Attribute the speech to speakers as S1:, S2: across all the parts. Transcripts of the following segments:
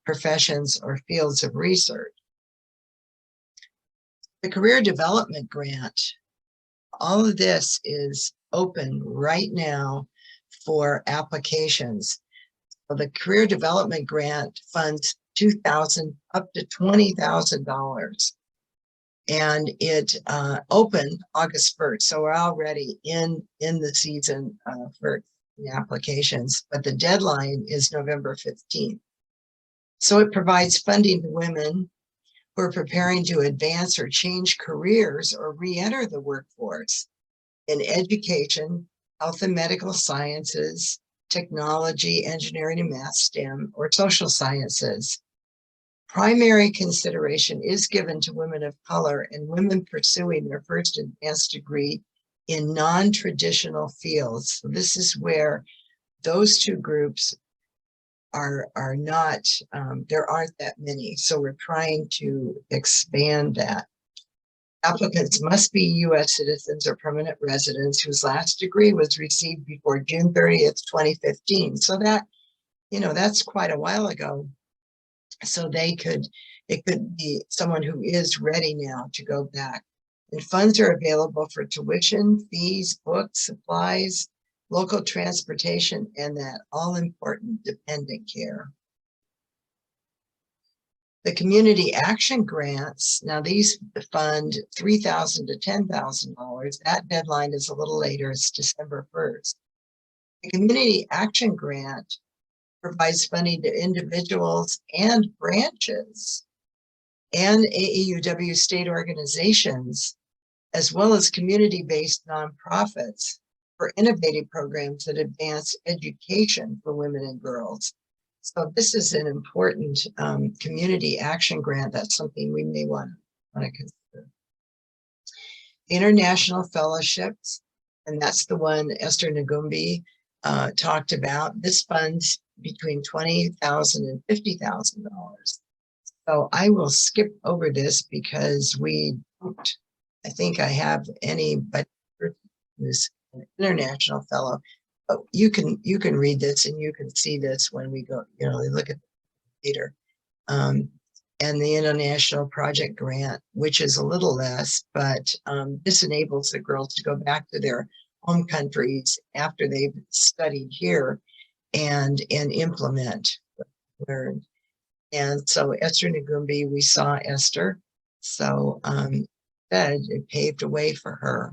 S1: professions or fields of research. The Career Development Grant, all of this is open right now for applications. So the Career Development Grant funds $2,000 up to $20,000. And it opened August 1st. So we're already in the season for the applications, but the deadline is November 15th. So it provides funding to women who are preparing to advance or change careers or re-enter the workforce in education, health and medical sciences, technology, engineering and math, STEM, or social sciences. Primary consideration is given to women of color and women pursuing their first advanced degree in non-traditional fields. So this is where those two groups are not, there aren't that many. So we're trying to expand that. Applicants must be U.S. citizens or permanent residents whose last degree was received before June 30th, 2015. So that, that's quite a while ago. So it could be someone who is ready now to go back. And funds are available for tuition, fees, books, supplies, local transportation, and that all-important dependent care. The community action grants, now these fund $3,000 to $10,000. That deadline is a little later, it's December 1st. The community action grant provides funding to individuals and branches and AEUW state organizations, as well as community-based nonprofits for innovative programs that advance education for women and girls. So this is an important community action grant. That's something we may want to consider. International fellowships, and that's the one Esther Ngumbi talked about. This funds between $20,000 and $50,000. So I will skip over this because we don't, I think I have anybody who's an international fellow, but you can read this and you can see this when we go, look at it later. And the International Project Grant, which is a little less, but this enables the girls to go back to their home countries after they've studied here and implement what they learned. And so Esther Ngumbi, we saw Esther, so it paved a way for her.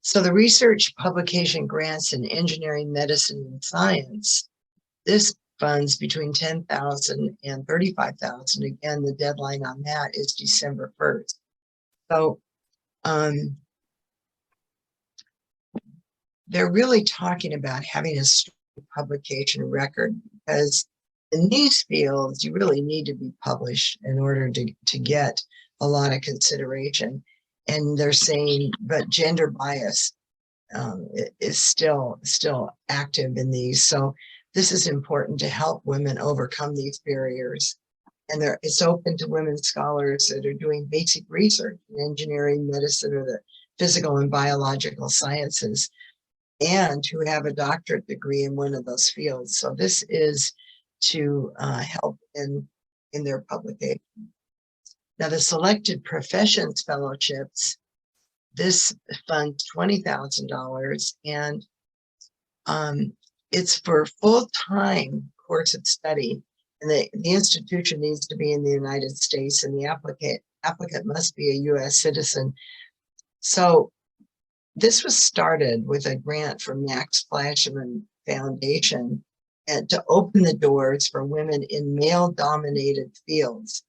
S1: So the research publication grants in engineering, medicine, and science, this funds between $10,000 and $35,000. Again, the deadline on that is December 1st. So they're really talking about having a publication record, because in these fields, you really need to be published in order to get a lot of consideration. And they're saying, but gender bias is still active in these. So this is important to help women overcome these barriers. And it's open to women scholars that are doing basic research in engineering, medicine, or the physical and biological sciences, and who have a doctorate degree in one of those fields. So this is to help in their publication. Now, the Selected Professions Fellowships, this funds $20,000, and it's for full-time course of study. And the institution needs to be in the United States, and the applicant must be a U.S. citizen. So this was started with a grant from Max Flashman Foundation and to open the doors for women in male-dominated fields.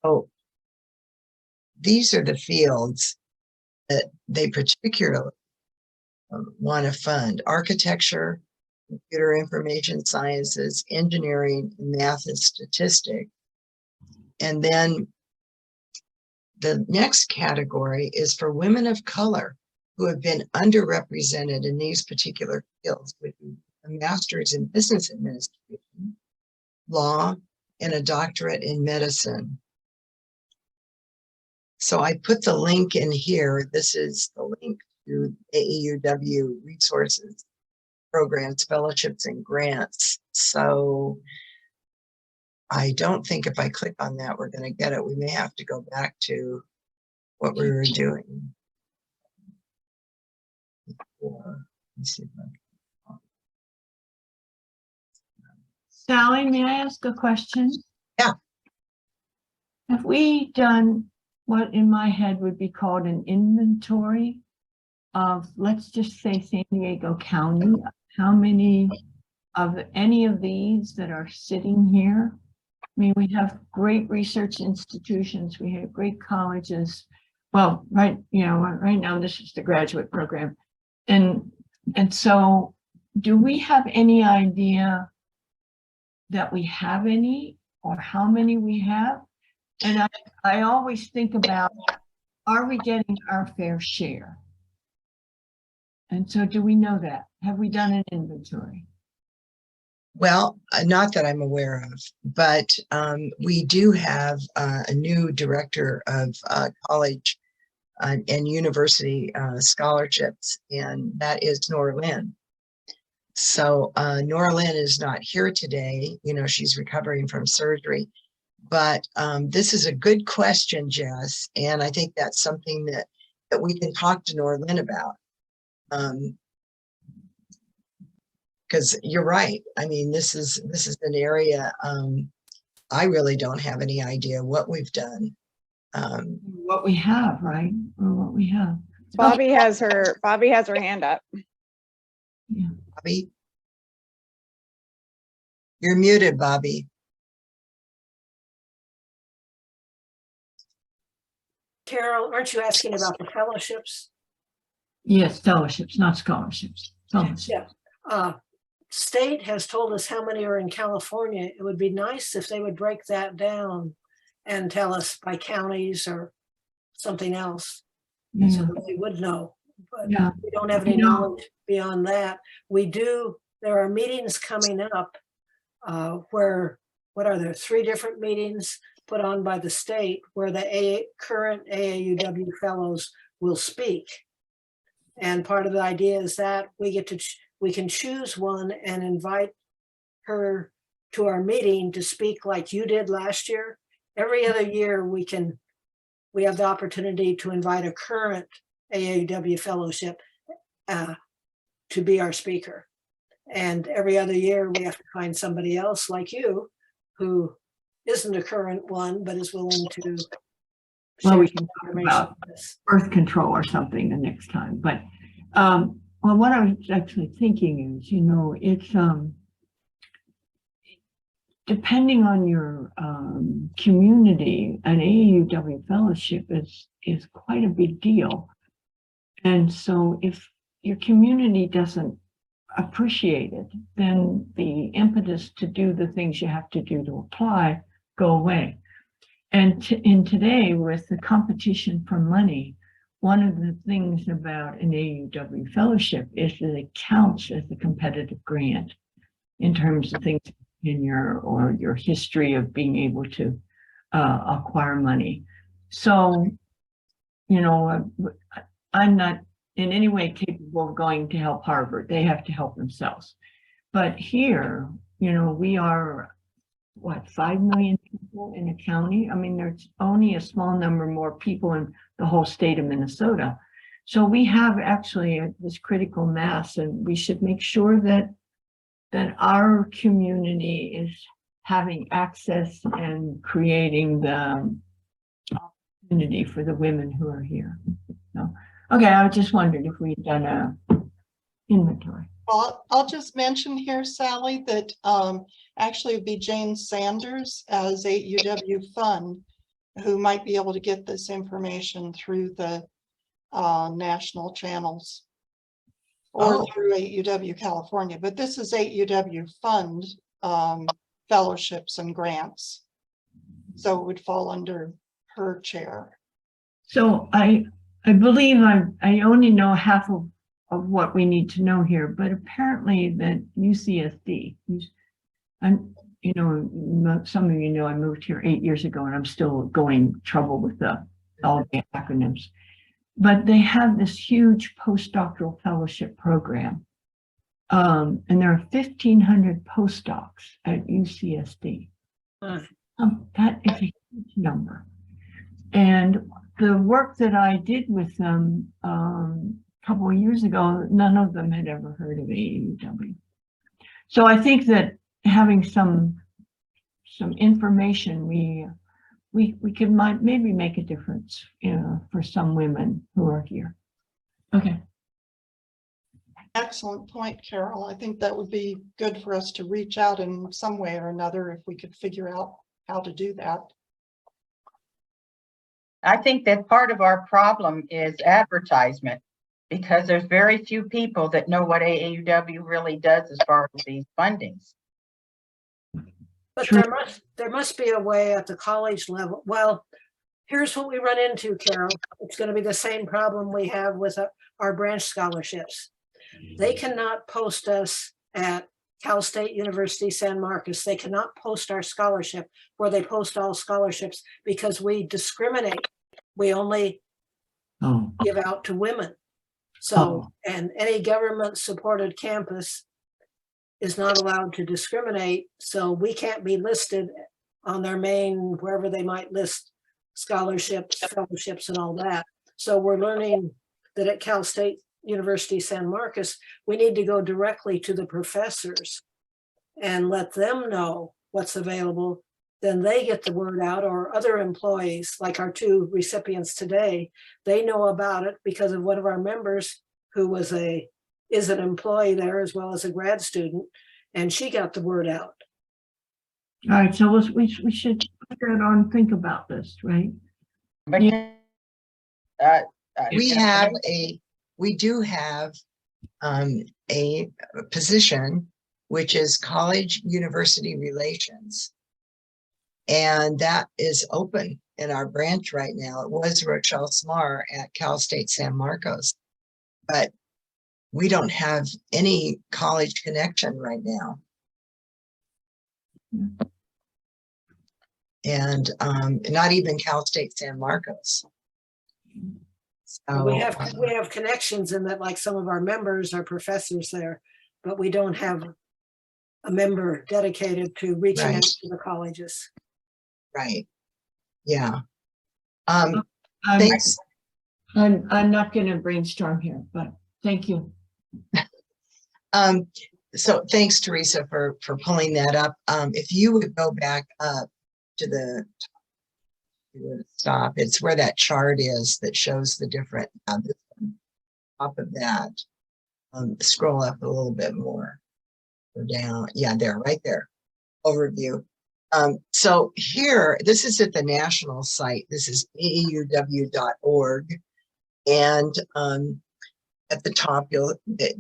S1: So these are the fields that they particularly want to fund: architecture, computer information sciences, engineering, math, and statistics. And then the next category is for women of color who have been underrepresented in these particular fields, with a master's in business administration, law, and a doctorate in medicine. So I put the link in here. This is the link to AEUW resources, programs, fellowships, and grants. So I don't think if I click on that, we're going to get it. We may have to go back to what we were doing. Let's see if
S2: Sally, may I ask a question?
S1: Yeah.
S2: Have we done what in my head would be called an inventory of, let's just say, San Diego County? How many of any of these that are sitting here? I mean, we have great research institutions, we have great colleges. Well, right now this is the graduate program. And so do we have any idea that we have any, or how many we have? And I always think about, are we getting our fair share? And so do we know that? Have we done an inventory?
S1: Well, not that I'm aware of, but we do have a new director of college and university scholarships, and that is Nora Lynn. So Nora Lynn is not here today. You know, she's recovering from surgery. But this is a good question, Jess, and I think that's something that we can talk to Nora Lynn about. Because you're right. I mean, this is an area I really don't have any idea what we've done.
S2: What we have, right? Or what we have.
S3: Bobby has her hand up.
S2: Yeah.
S1: Bobby, you're muted, Bobby.
S4: Carol, aren't you asking about the fellowships?
S2: Yes, fellowships, not scholarships. Fellowships.
S4: Yeah. State has told us how many are in California. It would be nice if they would break that down and tell us by counties or something else, so that we would know. But we don't have any knowledge beyond that. We do, there are meetings coming up where, what are there, 3 different meetings put on by the state where the current AAUW fellows will speak. And part of the idea is that we can choose one and invite her to our meeting to speak like you did last year. Every other year we have the opportunity to invite a current AAUW fellowship to be our speaker. And every other year we have to find somebody else like you who isn't a current one, but is willing to
S2: well, we can talk about birth control or something the next time. But well, what I was actually thinking is, you know, it's depending on your community, an AAUW fellowship is quite a big deal. And so if your community doesn't appreciate it, then the impetus to do the things you have to do to apply go away. And in today, with the competition for money, one of the things about an AAUW fellowship is that it counts as a competitive grant in terms of things in your history of being able to acquire money. So, you know, I'm not in any way capable of going to help Harvard. They have to help themselves. But here, you know, we are, what, 5 million people in a county? I mean, there's only a small number more people in the whole state of Minnesota. So we have actually this critical mass, and we should make sure that our community is having access and creating the opportunity for the women who are here. So, okay, I just wondered if we'd done a inventory.
S5: Well, I'll just mention here, Sally, that actually it'd be Jane Sanders as AAUW Fund who might be able to get this information through the national channels or through AAUW California. But this is AAUW Fund fellowships and grants. So it would fall under her chair. So
S2: I believe I only know half of what we need to know here, but apparently that UCSD, and you know, some of you know I moved here 8 years ago and I'm still going trouble with all the acronyms, but they have this huge postdoctoral fellowship program. And there are 1,500 postdocs at UCSD. That is a huge number. And the work that I did with them a couple of years ago, none of them had ever heard of AAUW. So I think that having some information, we could maybe make a difference, for some women who are here. Okay.
S5: Excellent point, Carol. I think that would be good for us to reach out in some way or another if we could figure out how to do that.
S6: I think that part of our problem is advertisement, because there's very few people that know what AAUW really does as far as these fundings.
S4: But
S2: True.
S4: there must be a way at the college level. Well, here's what we run into, Carol. It's going to be the same problem we have with our branch scholarships. They cannot post us at Cal State University San Marcos. They cannot post our scholarship where they post all scholarships because we discriminate. We only give out to women. So, and any government supported campus is not allowed to discriminate. So we can't be listed on their main, wherever they might list scholarships, fellowships and all that. So we're learning that at Cal State University San Marcos, we need to go directly to the professors and let them know what's available. Then they get the word out, or other employees like our two recipients today, they know about it because of one of our members who is an employee there as well as a grad student, and she got the word out.
S2: All right, so we should put that on, think about this, right?
S6: But
S1: we do have a position, which is college university relations. And that is open in our branch right now. It was Rochelle Smar at Cal State San Marcos, but we don't have any college connection right now. And not even Cal State San Marcos. So,
S4: we have connections in that, like some of our members are professors there, but we don't have a member dedicated to reaching out to the colleges.
S1: Right. Yeah.
S2: I'm
S1: Thanks.
S2: I'm not going to brainstorm here, but thank you.
S1: So thanks, Teresa, for pulling that up. If you would go back up to the stop, it's where that chart is that shows the different this one, top of that. Scroll up a little bit more or down. Yeah, there, right there. Overview. So here, this is at the national site. This is aauw.org. And at the top,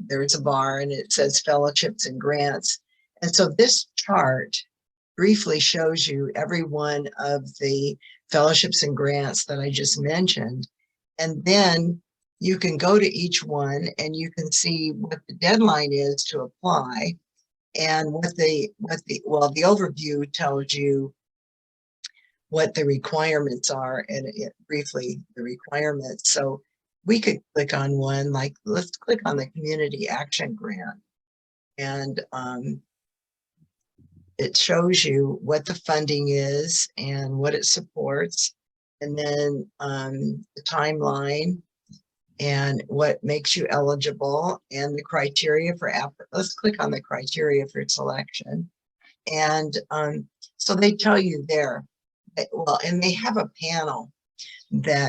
S1: there's a bar and it says fellowships and grants. And so this chart briefly shows you every one of the fellowships and grants that I just mentioned. And then you can go to each one and you can see what the deadline is to apply. And the overview tells you what the requirements are, and briefly the requirements. So we could click on one, like let's click on the community action grant, and it shows you what the funding is and what it supports, and then the timeline and what makes you eligible and the criteria for let's click on the criteria for selection. And so they tell you there, and they have a panel that